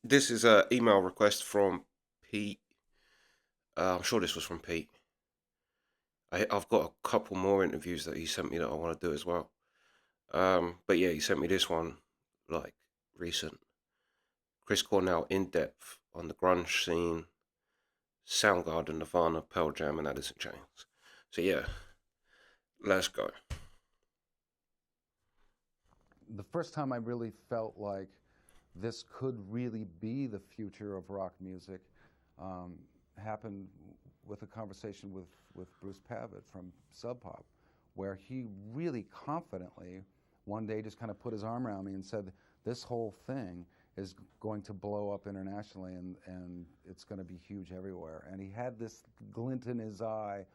This is a email request from Pete. I'm sure this was from Pete. I've got a couple more interviews that he sent me that I want to do as well. But yeah, he sent me this one like recent. Chris Cornell in depth on the grunge scene, Soundgarden, Nirvana, Pearl Jam, and Alice in Chains. So yeah, let's go. The first time I really felt like this could really be the future of rock music um, happened with a conversation with Bruce Pavitt from Sub Pop, where he really confidently one day just kind of put his arm around me and said, this whole thing is going to blow up internationally and it's going to be huge everywhere. And he had this glint in his eye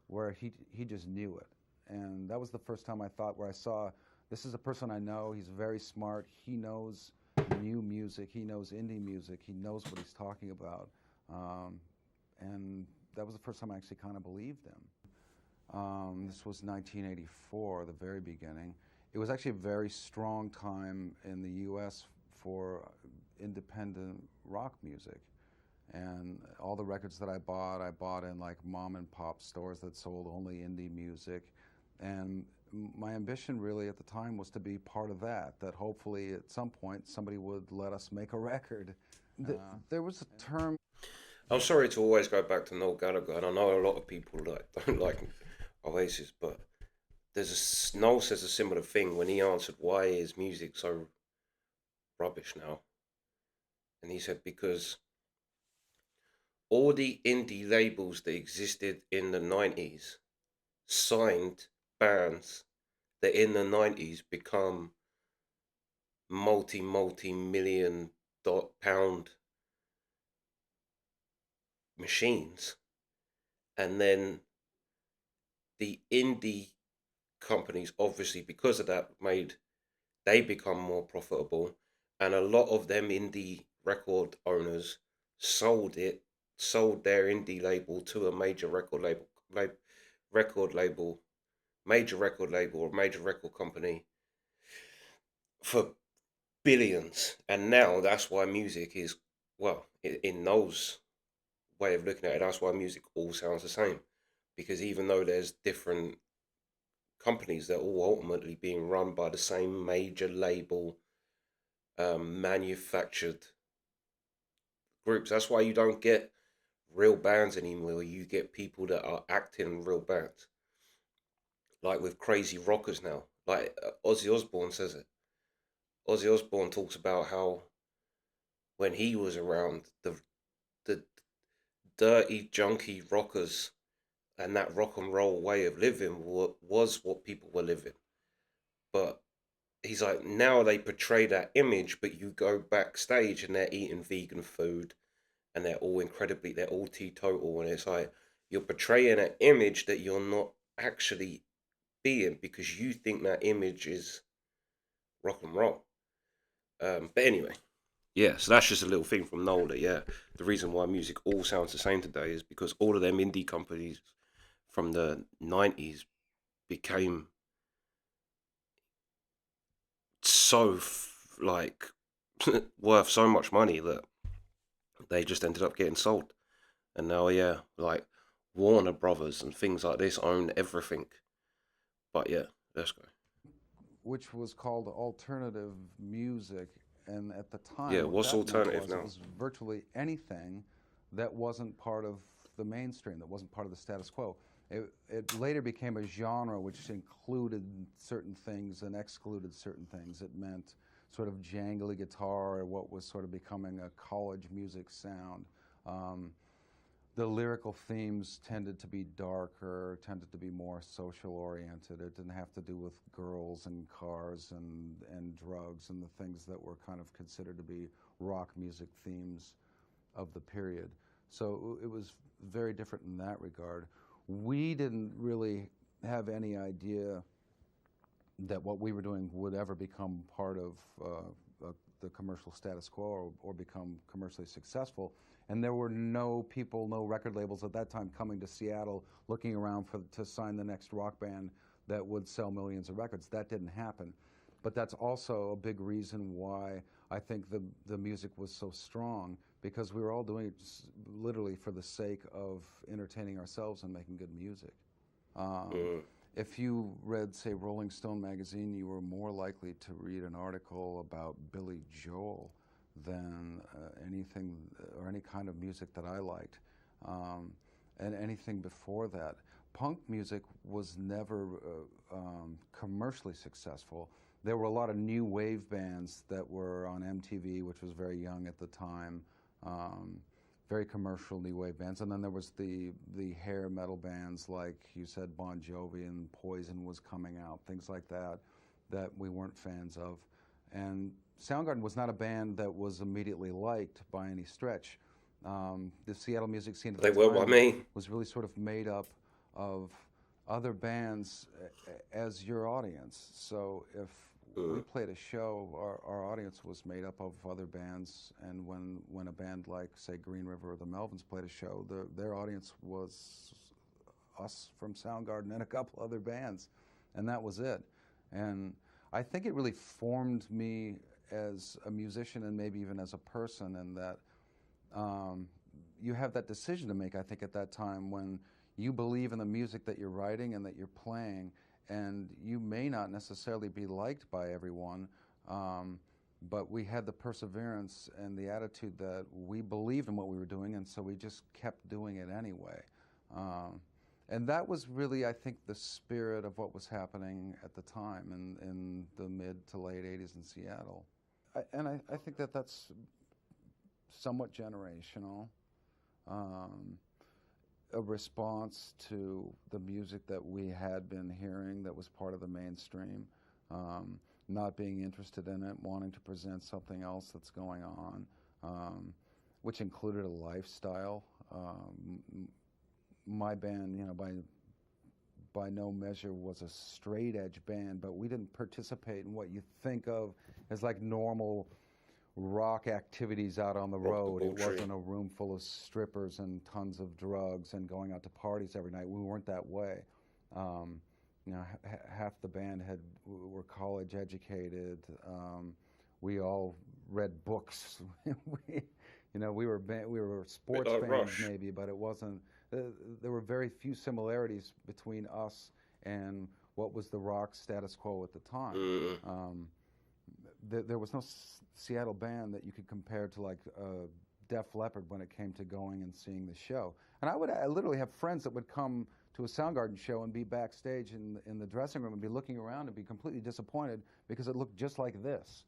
where he just knew it. And that was the first time I thought where I saw this is a person I know. He's very smart. He knows new music. He knows indie music. He knows what he's talking about. And that was the first time I actually kind of believed him. This was 1984, the very beginning. It was actually a very strong time in the U.S. for independent rock music. And all the records that I bought in like mom and pop stores that sold only indie music. And my ambition really at the time was to be part of that hopefully at some point somebody would let us make a record. There was a term. I'm sorry to always go back to Noel Gallagher, and I know a lot of people like don't like Oasis, but Noel says a similar thing when he answered why is music so rubbish now, and he said because all the indie labels that existed in the 90s signed bands that in the 90s become multi million pound machines, and then the indie companies obviously because of that made they become more profitable, and a lot of them indie record owners sold their indie label to a record label major record label or major record company for billions. And now that's why music is, well, in those way of looking at it, that's why music all sounds the same, because even though there's different companies, they're all ultimately being run by the same major label, manufactured groups. That's why you don't get real bands anymore. You get people that are acting real bands, like with crazy rockers now. Like Ozzy Osbourne says it. Ozzy Osbourne talks about how when he was around, the dirty, junky rockers and that rock and roll way of living was what people were living. But he's like, now they portray that image, but you go backstage and they're eating vegan food and they're all teetotal. And it's like, you're portraying an image that you're not actually being because you think that image is rock and roll. But anyway, yeah, so that's just a little thing from Noel that, yeah, the reason why music all sounds the same today is because all of them indie companies from the 90s became so, like, worth so much money that they just ended up getting sold. And now, yeah, like Warner Brothers and things like this own everything. But yeah, let's go. Which was called alternative music. And at the Yeah, time, what what's that meant alternative was it now? was virtually anything that wasn't part of the mainstream, that wasn't part of the status quo. It later became a genre which included certain things and excluded certain things. It meant sort of jangly guitar or what was sort of becoming a college music sound. Um, the lyrical themes tended to be darker, tended to be more social oriented. It didn't have to do with girls and cars and drugs and the things that were kind of considered to be rock music themes of the period. So it was very different in that regard. We didn't really have any idea that what we were doing would ever become part of the commercial status quo or become commercially successful. And there were no people, no record labels at that time coming to Seattle looking around to sign the next rock band that would sell millions of records. That didn't happen. But that's also a big reason why I think the music was so strong, because we were all doing it literally for the sake of entertaining ourselves and making good music. Um, Mm. if you read, say, Rolling Stone magazine, you were more likely to read an article about Billy Joel than anything or any kind of music that I liked. And anything before that. Punk music was never commercially successful. There were a lot of new wave bands that were on MTV, which was very young at the time, very commercial new wave bands. And then there was the hair metal bands, like you said, Bon Jovi and Poison was coming out, things like that, that we weren't fans of. And Soundgarden was not a band that was immediately liked by any stretch. The Seattle music scene at They the were by time me. was really sort of made up of other bands as your audience. So if we Mm. played a show, our audience was made up of other bands, and when a band like, say, Green River or the Melvins played a show, their audience was us from Soundgarden and a couple other bands, and that was it. And I think it really formed me as a musician and maybe even as a person, in that you have that decision to make, I think, at that time, when you believe in the music that you're writing and that you're playing, and you may not necessarily be liked by everyone, but we had the perseverance and the attitude that we believed in what we were doing, and so we just kept doing it anyway. And that was really, I think, the spirit of what was happening at the time in the mid to late 80s in Seattle. I think that that's somewhat generational, a response to the music that we had been hearing that was part of the mainstream, not being interested in it, wanting to present something else that's going on, which included a lifestyle. My band, by no measure was a straight edge band, but we didn't participate in what you think of as like normal rock activities out on the Rock road. It debauchery. wasn't a room full of strippers and tons of drugs and going out to parties every night. We weren't that way. Half the band were college educated. We all read books. we were Bit sports like fans Rush. maybe, but it wasn't. There were very few similarities between us and what was the rock status quo at the time. Mm. There was no Seattle band that you could compare to, like, Def Leppard when it came to going and seeing the show. And I literally have friends that would come to a Soundgarden show and be backstage in the dressing room and be looking around and be completely disappointed because it looked just like this.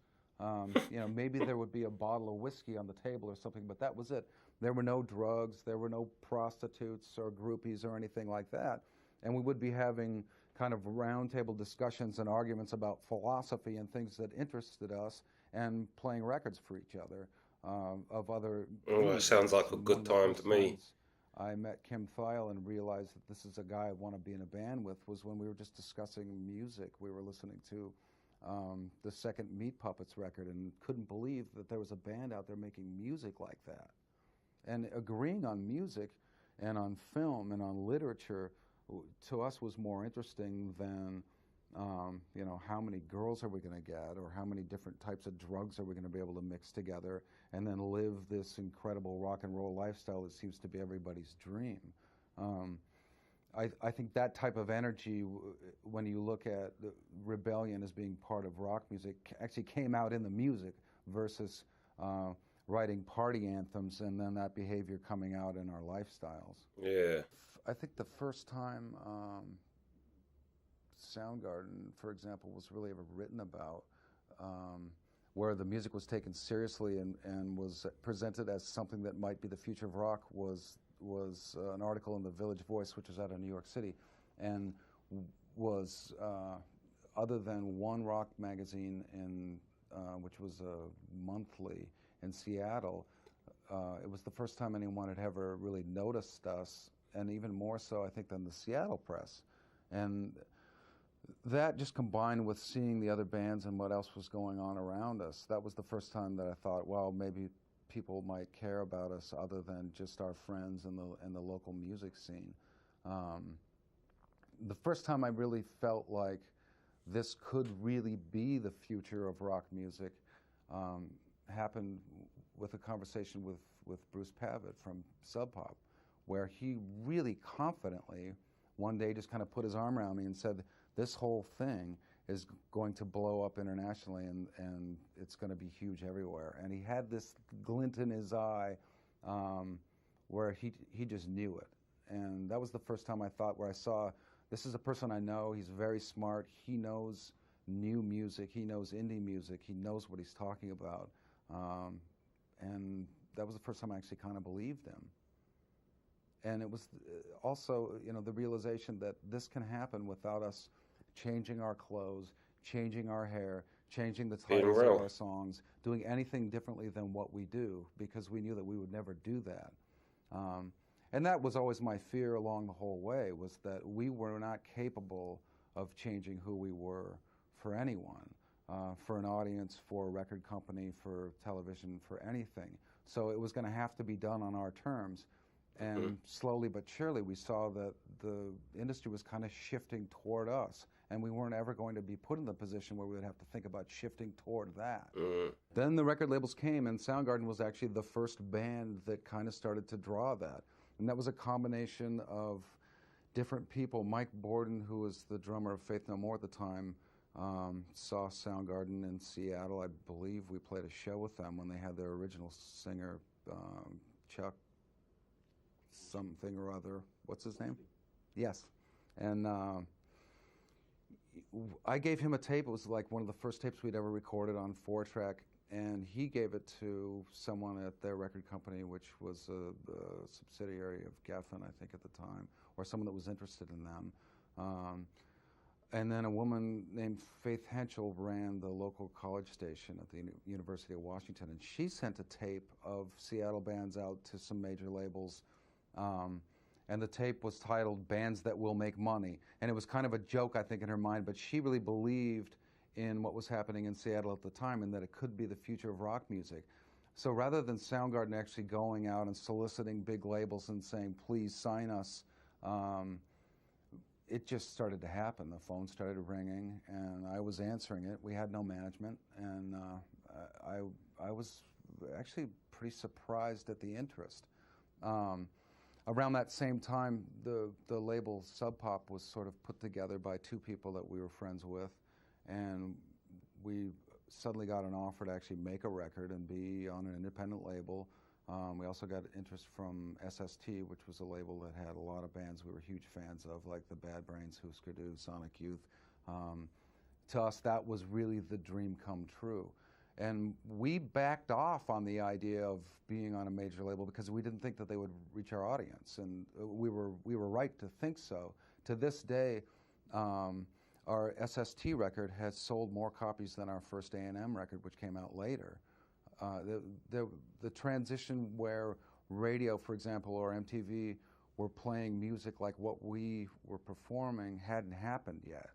Maybe there would be a bottle of whiskey on the table or something, but that was it. There were no drugs, there were no prostitutes or groupies or anything like that. And we would be having kind of roundtable discussions and arguments about philosophy and things that interested us, and playing records for each other of other Oh, that indie sounds bands. like a And one good of the time to first me. times I met Kim Thile and realized that this is a guy I want to be in a band with was when we were just discussing music. We were listening to the second Meat Puppets record and couldn't believe that there was a band out there making music like that. And agreeing on music and on film and on literature to us was more interesting than how many girls are we going to get, or how many different types of drugs are we going to be able to mix together and then live this incredible rock and roll lifestyle that seems to be everybody's dream. I think that type of energy, when you look at the rebellion as being part of rock music, actually came out in the music versus writing party anthems and then that behavior coming out in our lifestyles. Yeah. I think the first time Soundgarden, for example, was really ever written about, where the music was taken seriously and was presented as something that might be the future of rock, was an article in the Village Voice, which was out of New York City, and was, other than one rock magazine which was a monthly in Seattle, it was the first time anyone had ever really noticed us, and even more so, I think, than the Seattle press. And that, just combined with seeing the other bands and what else was going on around us, that was the first time that I thought, well, maybe people might care about us other than just our friends and the local music scene. The first time I really felt like this could really be the future of rock music um, happened with a conversation with Bruce Pavitt from Sub Pop, where he really confidently one day just kind of put his arm around me and said, this whole thing is going to blow up internationally, and it's going to be huge everywhere. And he had this glint in his eye um, where he just knew it. And that was the first time I thought, where I saw, this is a person I know, he's very smart, he knows new music, he knows indie music, he knows what he's talking about. And that was the first time I actually kind of believed him. And it was also, you know, the realization that this can happen without us changing our clothes, changing our hair, changing the Being titles of real. our songs, doing anything differently than what we do, because we knew that we would never do that. Um, and that was always my fear along the whole way, was that we were not capable of changing who we were for anyone, for an audience, for a record company, for television, for anything. So it was going to have to be done on our terms. Hmm. And slowly but surely, we saw that the industry was kind of shifting toward us, and we weren't ever going to be put in the position where we would have to think about shifting toward that. Mm. Then the record labels came, and Soundgarden was actually the first band that kind of started to draw that. And that was a combination of different people. Mike Borden, who was the drummer of Faith No More at the time, saw Soundgarden in Seattle. I believe we played a show with them when they had their original singer, Chuck something or other. What's his name? Yes. And I gave him a tape. It was like one of the first tapes we'd ever recorded on 4-track, and he gave it to someone at their record company, which was a subsidiary of Geffen, I think, at the time, or someone that was interested in them. And then a woman named Faith Henschel ran the local college station at the University of Washington, and she sent a tape of Seattle bands out to some major labels. And the tape was titled Bands That Will Make Money. And it was kind of a joke, I think, in her mind, but she really believed in what was happening in Seattle at the time and that it could be the future of rock music. So rather than Soundgarden actually going out and soliciting big labels and saying, please sign us, it just started to happen. The phone started ringing, and I was answering it. We had no management, and I was actually pretty surprised at the interest. Around that same time, the label Sub Pop was sort of put together by two people that we were friends with, and we suddenly got an offer to actually make a record and be on an independent label. We also got interest from SST, which was a label that had a lot of bands we were huge fans of, like the Bad Brains, Husker Du, Sonic Youth. To us, that was really the dream come true. And we backed off on the idea of being on a major label because we didn't think that they would reach our audience, and we were right to think so. To this day, our SST record has sold more copies than our first A&M record, which came out later. The transition where radio, for example, or MTV were playing music like what we were performing hadn't happened yet.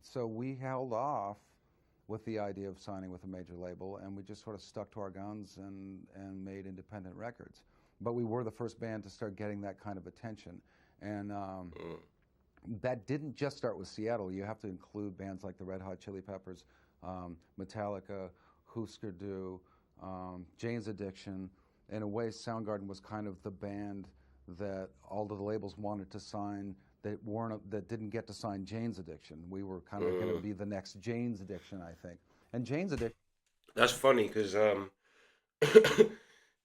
So we held off with the idea of signing with a major label, and we just sort of stuck to our guns and made independent records. But we were the first band to start getting that kind of attention. And that didn't just start with Seattle. You have to include bands like the Red Hot Chili Peppers, Metallica, Husker Du, Jane's Addiction. In a way, Soundgarden was kind of the band that all of the labels wanted to sign that didn't get to sign Jane's Addiction. We were kind of going to be the next Jane's Addiction, I think. And Jane's Addiction. That's funny because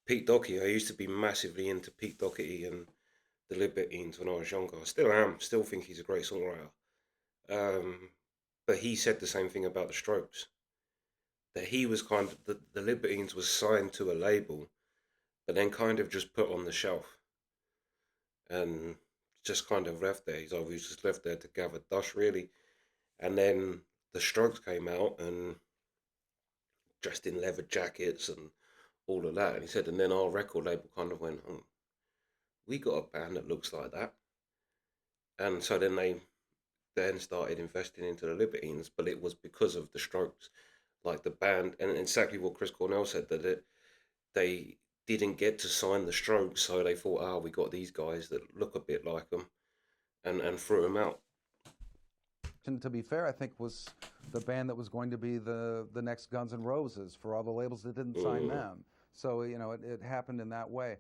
Pete Doherty, I used to be massively into Pete Doherty and the Libertines when I was younger. I still am. Still think he's a great songwriter. But he said the same thing about the Strokes. That he was kind of the Libertines was signed to a label, but then kind of just put on the shelf and just kind of left there. He's always just left there to gather dust, really. And then the Strokes came out and dressed in leather jackets and all of that. And he said, and then our record label kind of went, oh, we got a band that looks like that. And so then they then started investing into the Libertines, but it was because of the Strokes, like the band, and exactly what Chris Cornell said, that they didn't get to sign the Strokes, so they thought, we got these guys that look a bit like them, and threw them out. And to be fair, I think was the band that was going to be the next Guns N' Roses for all the labels that didn't sign them. So, you know, it happened in that way.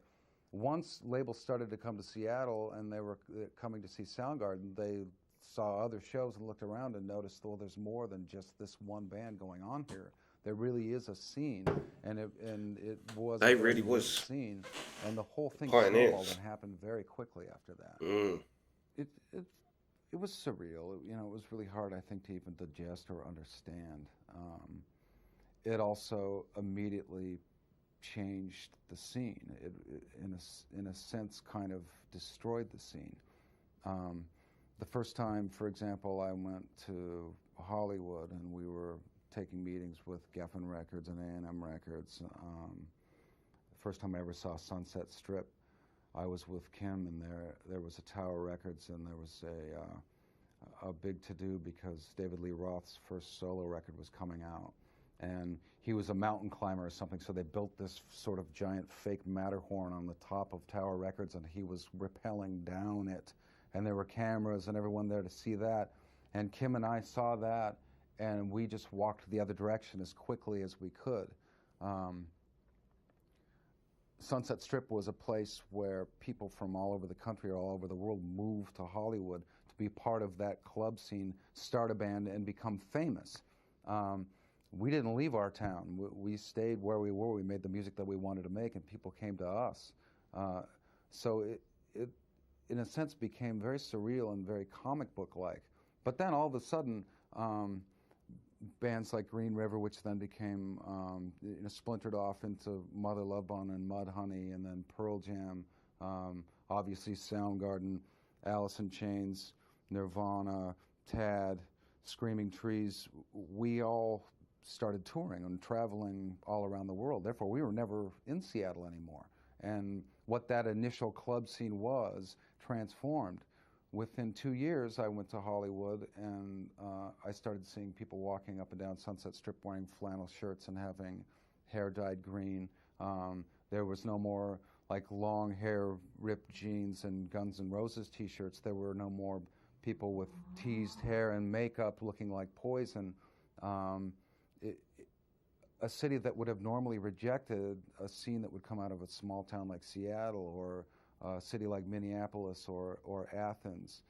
Once labels started to come to Seattle and they were coming to see Soundgarden, they saw other shows and looked around and noticed, well, there's more than just this one band going on here. There really is a scene, and it was They a very really unique was scene, and the whole thing snowballed pioneers. and happened very quickly after that. Mm. It it it was surreal. You know, it was really hard, I think, to even digest or understand. It also immediately changed the scene. In a sense, kind of destroyed the scene. The first time, for example, I went to Hollywood and we were taking meetings with Geffen Records and A&M Records. The first time I ever saw Sunset Strip, I was with Kim, and there was a Tower Records, and there was a big to-do because David Lee Roth's first solo record was coming out. And he was a mountain climber or something, so they built this sort of giant fake Matterhorn on the top of Tower Records, and he was rappelling down it. And there were cameras and everyone there to see that. And Kim and I saw that, and we just walked the other direction as quickly as we could. Sunset Strip was a place where people from all over the country or all over the world moved to Hollywood to be part of that club scene, start a band, and become famous. We didn't leave our town. We stayed where we were. We made the music that we wanted to make, and people came to us. So it, in a sense, became very surreal and very comic book-like. But then all of a sudden, bands like Green River, which then became splintered off into Mother Love Bone and Mudhoney, and then Pearl Jam, obviously Soundgarden, Alice in Chains, Nirvana, Tad, Screaming Trees. We all started touring and traveling all around the world. Therefore, we were never in Seattle anymore. And what that initial club scene was transformed. Within 2 years, I went to Hollywood, and I started seeing people walking up and down Sunset Strip wearing flannel shirts and having hair dyed green. There was no more like long hair, ripped jeans and Guns N' Roses t-shirts. There were no more people with teased hair and makeup looking like Poison. A city that would have normally rejected a scene that would come out of a small town like Seattle or a city like Minneapolis or Athens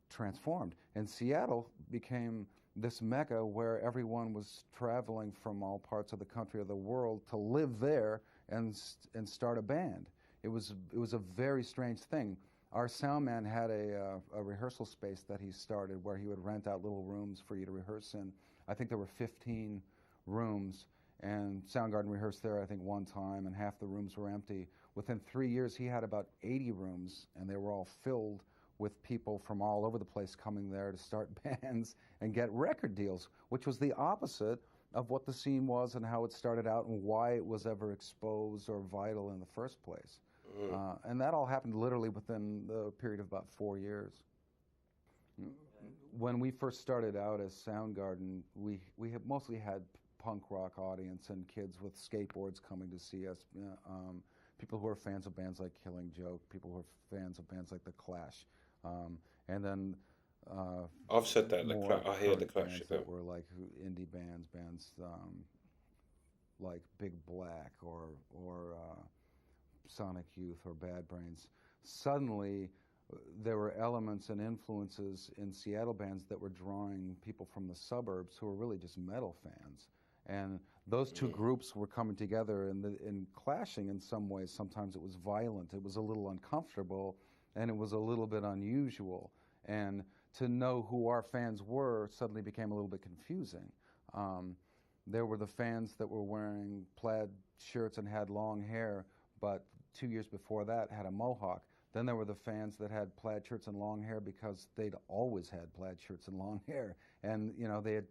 transformed. And Seattle became this mecca where everyone was traveling from all parts of the country or the world to live there and start a band. It was a very strange thing. Our sound man had a rehearsal space that he started where he would rent out little rooms for you to rehearse in. I think there were 15 rooms, and Soundgarden rehearsed there, I think, one time, and half the rooms were empty. Within 3 years, he had about 80 rooms, and they were all filled with people from all over the place coming there to start bands and get record deals, which was the opposite of what the scene was and how it started out and why it was ever exposed or vital in the first place. And that all happened literally within the period of about 4 years. When we first started out as Soundgarden, we have mostly had punk rock audience and kids with skateboards coming to see us. People who are fans of bands like Killing Joke, people who are fans of bands like The Clash, and then I've said that. more I hear the current Clash. bands that were like indie bands like Big Black or Sonic Youth or Bad Brains. Suddenly, there were elements and influences in Seattle bands that were drawing people from the suburbs who were really just metal fans. And those two groups were coming together and clashing in some ways. Sometimes it was violent, it was a little uncomfortable, and it was a little bit unusual. And to know who our fans were suddenly became a little bit confusing. There were the fans that were wearing plaid shirts and had long hair, but 2 years before that had a mohawk. Then there were the fans that had plaid shirts and long hair because they'd always had plaid shirts and long hair. And, you know, they had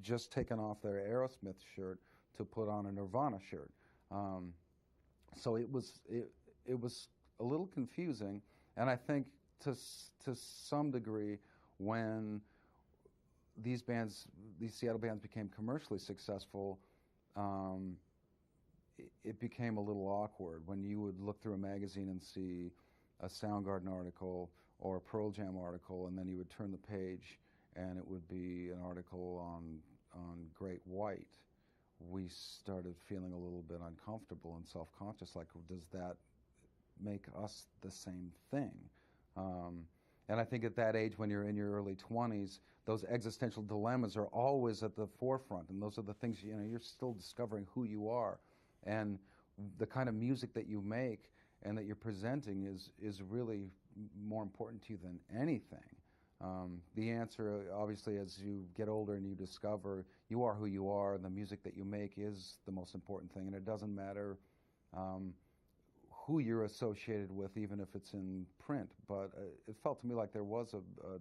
just taken off their Aerosmith shirt to put on a Nirvana shirt. So it was a little confusing. And I think to some degree, when these Seattle bands became commercially successful, it became a little awkward when you would look through a magazine and see a Soundgarden article or a Pearl Jam article, and then you would turn the page and it would be an article on Great White, we started feeling a little bit uncomfortable and self-conscious. Like, does that make us the same thing? Um, and I think at that age, when you're in your early 20s, those existential dilemmas are always at the forefront, and those are the things, you know, you're still discovering who you are, and the kind of music that you make and that you're presenting is really more important to you than anything. The answer, obviously, as you get older and you discover you are who you are, and the music that you make is the most important thing, and it doesn't matter um, who you're associated with, even if it's in print. But it felt to me like there was a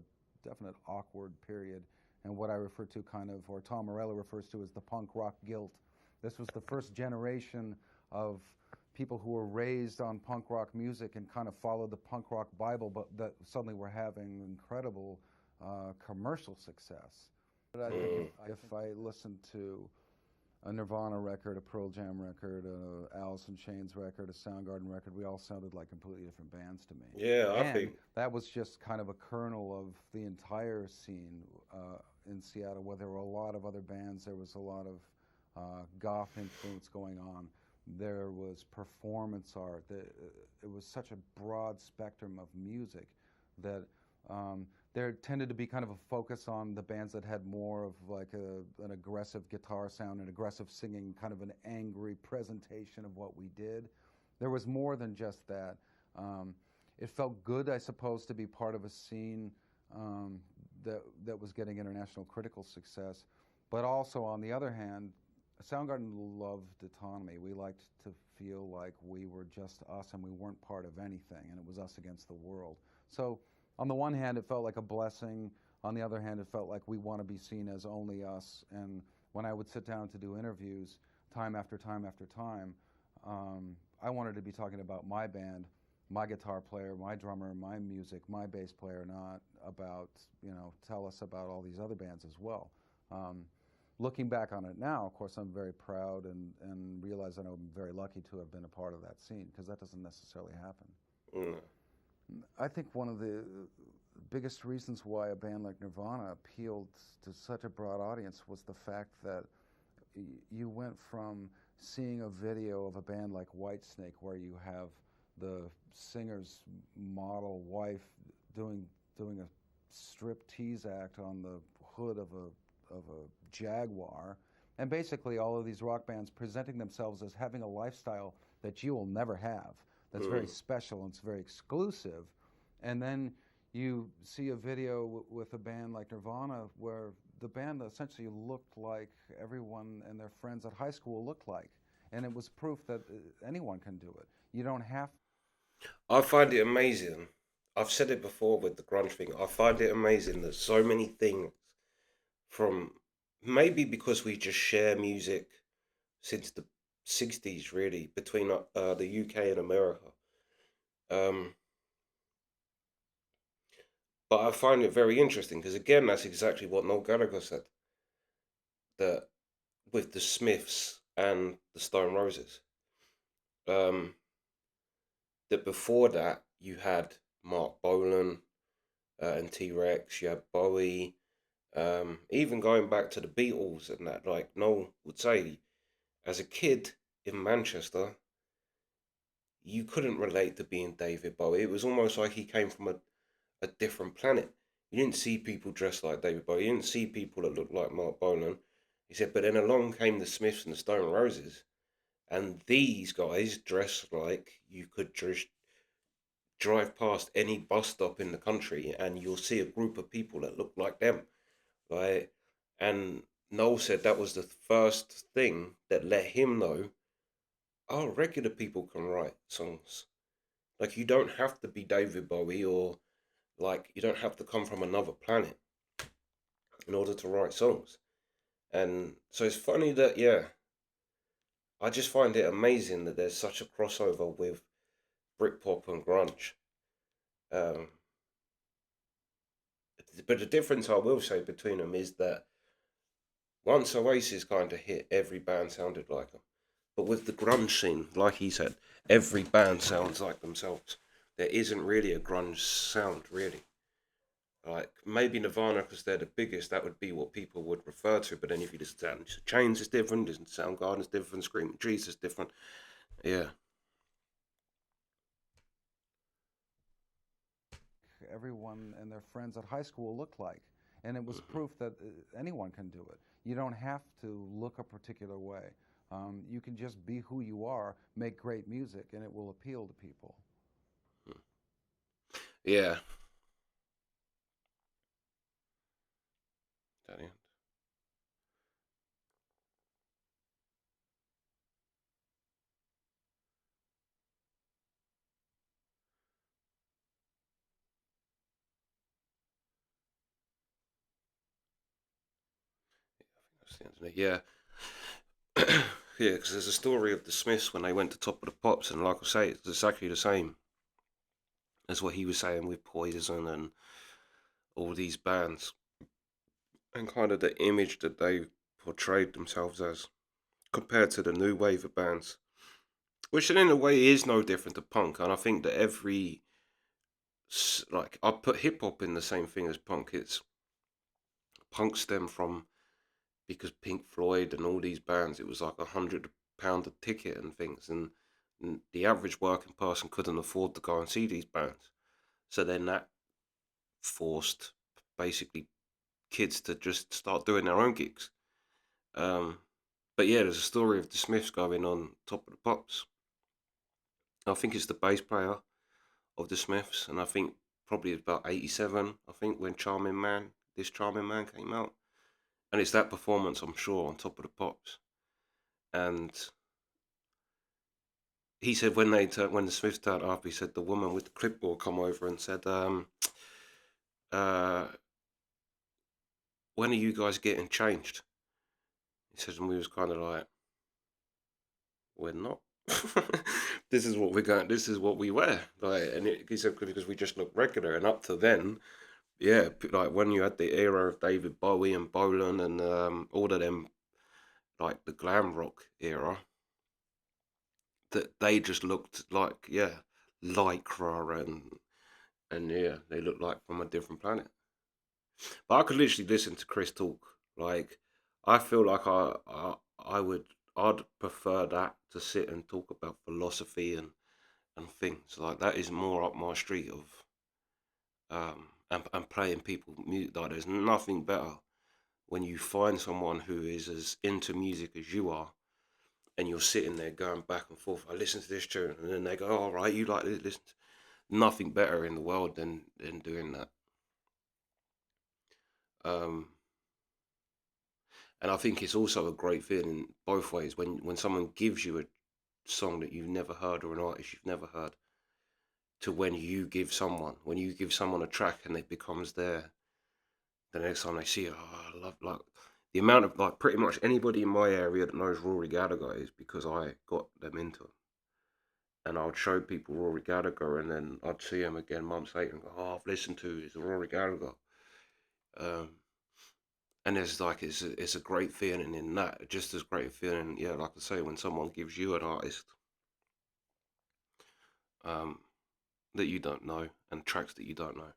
definite awkward period, and what I refer to kind of, or Tom Morello refers to as the punk rock guilt. This was the first generation of people who were raised on punk rock music and kind of followed the punk rock Bible, but that suddenly were having incredible commercial success. But I think Mm. if I listened to a Nirvana record, a Pearl Jam record, a Alice in Chains record, a Soundgarden record, we all sounded like completely different bands to me. Yeah, I And think. that was just kind of a kernel of the entire scene in Seattle, where there were a lot of other bands. There was a lot of goth influence going on. There was performance art. It was such a broad spectrum of music that there tended to be kind of a focus on the bands that had more of like an aggressive guitar sound, an aggressive singing, kind of an angry presentation of what we did. There was more than just that. It felt good, I suppose, to be part of a scene that was getting international critical success. But also, on the other hand, Soundgarden loved autonomy. We liked to feel like we were just us and we weren't part of anything, and it was us against the world. So on the one hand, it felt like a blessing. On the other hand, it felt like we want to be seen as only us. And when I would sit down to do interviews, time after time after time, I wanted to be talking about my band, my guitar player, my drummer, my music, my bass player, not about, you know, tell us about all these other bands as well. Looking back on it now, of course, I'm very proud and realize that I'm very lucky to have been a part of that scene, because that doesn't necessarily happen. Mm. I think one of the biggest reasons why a band like Nirvana appealed to such a broad audience was the fact that you went from seeing a video of a band like Whitesnake, where you have the singer's model wife doing a striptease act on the hood of a Jaguar, and basically all of these rock bands presenting themselves as having a lifestyle that you will never have, that's very special and it's very exclusive. And then you see a video with a band like Nirvana, where the band essentially looked like everyone and their friends at high school looked like, and it was proof that anyone can do it. You don't have. I find it amazing. I've said it before with the grunge thing. I find it amazing that so many things from, maybe because we just share music since the 60s, really, between the UK and America. Um, but I find it very interesting because, again, that's exactly what Noel Gallagher said, that with the Smiths and the Stone Roses, um, that before that you had Mark Bolan and T Rex, you had Bowie, even going back to the Beatles and that. Like Noel would say, as a kid in Manchester, you couldn't relate to being David Bowie. It was almost like he came from a different planet. You didn't see people dressed like David Bowie. You didn't see people that looked like Mark Bolan. He said, but then along came the Smiths and the Stone Roses, and these guys dressed like you could just drive past any bus stop in the country and you'll see a group of people that look like them. Like, and Noel said that was the first thing that let him know, oh, regular people can write songs. Like, you don't have to be David Bowie, or like you don't have to come from another planet in order to write songs. And so it's funny that, yeah, I just find it amazing that there's such a crossover with Britpop and grunge. Um, but the difference I will say between them is that once Oasis kind of hit, every band sounded like them. But with the grunge scene, like he said, every band sounds like themselves. there isn't really a grunge sound, really. Like maybe Nirvana, because they're the biggest, that would be what people would refer to. But then if you listen to Chains is different, listen to Soundgarden is different, Screaming Trees is different. Yeah. Everyone and their friends at high school looked like. And it was Hmm. proof that anyone can do it. You don't have to look a particular way. You can just be who you are, make great music, and it will appeal to people. Yeah. Danny. That's the internet. Yeah. Yeah, because there's a story of the Smiths when they went to Top of the Pops, and like I say, it's exactly the same as what he was saying with Poison and all these bands, and kind of the image that they portrayed themselves as compared to the new wave of bands, which in a way is no different to punk. And I think that like I put hip hop in the same thing as punk. It's punk stem from because Pink Floyd and all these bands, it was like £100 a ticket and things, and the average working person couldn't afford to go and see these bands. So then that forced basically kids to just start doing their own gigs. Um, but yeah, there's a story of the Smiths going on Top of the Pops. I think it's the bass player of the Smiths, and I think probably about 87. I think when this Charming Man came out, and it's that performance I'm sure on Top of the Pops. And he said when the Smiths turned up, he said the woman with the clipboard come over and said, uh, "When are you guys getting changed?" He said, and we was kind of like, "We're not. This is what we're going. This is what we wear." Like, and he said because we just look regular, and up to then, yeah, like when you had the era of David Bowie and Bolan and all of them, like the glam rock era, that they just looked like lycra and yeah, they looked like from a different planet. But I could literally listen to Chris talk. Like, I feel like I'd prefer that to sit and talk about philosophy and things like that is more up my street of and playing people music. Like, there's nothing better when you find someone who is as into music as you are, and you're sitting there going back and forth. I listen to this tune, and then they go, "All right, you like this?" Listen, nothing better in the world than doing that. Um, and I think it's also a great feeling both ways when someone gives you a song that you've never heard or an artist you've never heard, to when you give someone a track and it becomes their the next time they see it. Oh, I love like the amount of like pretty much anybody in my area that knows Rory Gallagher is because I got them into him. And I would show people Rory Gallagher, and then I'd see him again months later and go, "Oh, I've listened to it's Rory Gallagher." Um, and there's like it's a great feeling in that, just as great a feeling, yeah, like I say, when someone gives you an artist um, that you don't know and tracks that you don't know.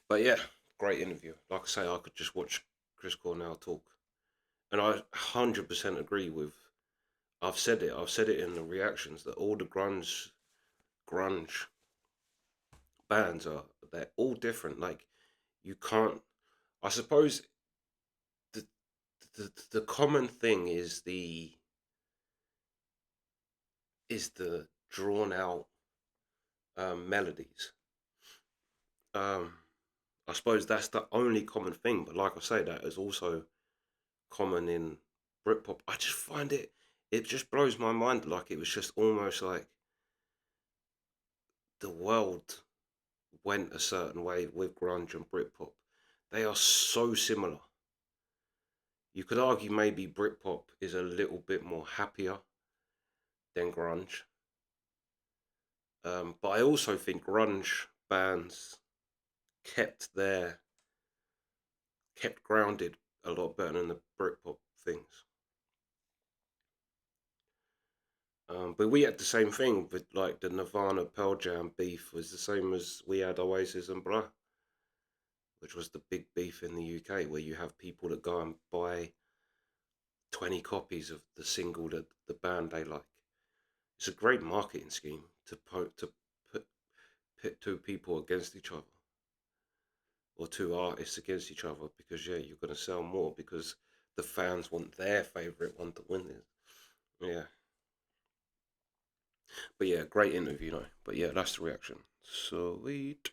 But yeah, great interview. Like I say, I could just watch Chris Cornell talk, and I 100% agree with. I've said it. I've said it in the reactions that all the grunge bands they're all different. Like you can't. I suppose the the common thing is the drawn out melodies. Um, I suppose that's the only common thing. But like I say, that is also common in Britpop. I just find it just blows my mind. Like it was just almost like the world went a certain way with grunge and Britpop. They are so similar. You could argue maybe Britpop is a little bit more happier than grunge. But I also think grunge bands kept their kept grounded a lot better than the Britpop things. But we had the same thing with like the Nirvana Pearl Jam beef was the same as we had Oasis and Blah, which was the big beef in the UK, where you have people that go and buy 20 copies of the single that the band they like. It's a great marketing scheme to put pit two people against each other or two artists against each other because yeah, you're gonna sell more because the fans want their favorite one to win it. Yeah, but yeah, great interview, though. But yeah, that's the reaction. Sweet.